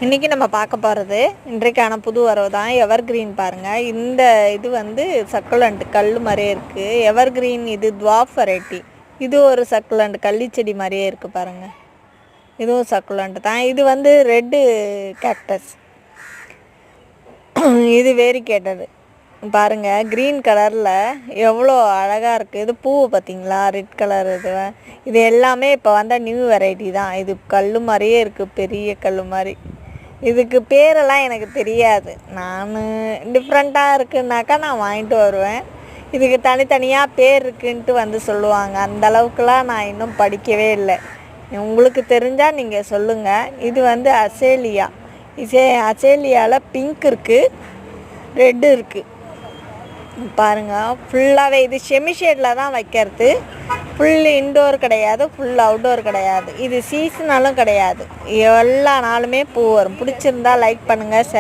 இன்றைக்கி நம்ம பார்க்க போகிறது இன்றைக்கான புது வரவு தான். எவர் கிரீன் பாருங்கள். இந்த இது வந்து சக்குலண்ட் கல் மாதிரியே இருக்குது. எவர் கிரீன் இது டுவார்ஃப் வெரைட்டி. இது ஒரு சக்குலண்ட் கள்ளிச்செடி மாதிரியே இருக்குது பாருங்கள். இதுவும் சக்குலண்ட் தான். இது வந்து ரெட்டு கேக்டஸ். இது வேரிகேட்டது பாருங்கள். க்ரீன் கலரில் எவ்வளோ அழகாக இருக்குது. இது பூ பார்த்திங்களா, ரெட் கலர். இது எல்லாமே இப்போ வந்தால் நியூ வெரைட்டி தான். இது கல் மாதிரியே இருக்குது, பெரிய கல் மாதிரி. இதுக்கு பேரெல்லாம் எனக்கு தெரியாது. நான் டிஃப்ரெண்ட்டாக இருக்குன்னாக்கா நான் வாங்கிட்டு வருவேன். இதுக்கு தனித்தனியாக பேர் இருக்குன்ட்டு வந்து சொல்லுவாங்க. அந்த அளவுக்குலாம் நான் இன்னும் படிக்கவே இல்லை. உங்களுக்கு தெரிஞ்சால் நீங்கள் சொல்லுங்கள். இது வந்து அசேலியா. அசேலியாவில் பிங்க் இருக்குது, ரெட்டு இருக்குது பாருங்கள். ஃபுல்லாகவே இது செமி ஷேடில் தான் வைக்கிறது. ஃபுல் இன்டோர் கிடையாது, ஃபுல் அவுட்டோர் கிடையாது. இது சீசனாலும் கிடையாது. எல்லா நாளுமே பூ வரும். பிடிச்சிருந்தா லைக் பண்ணுங்கள், ஷேர்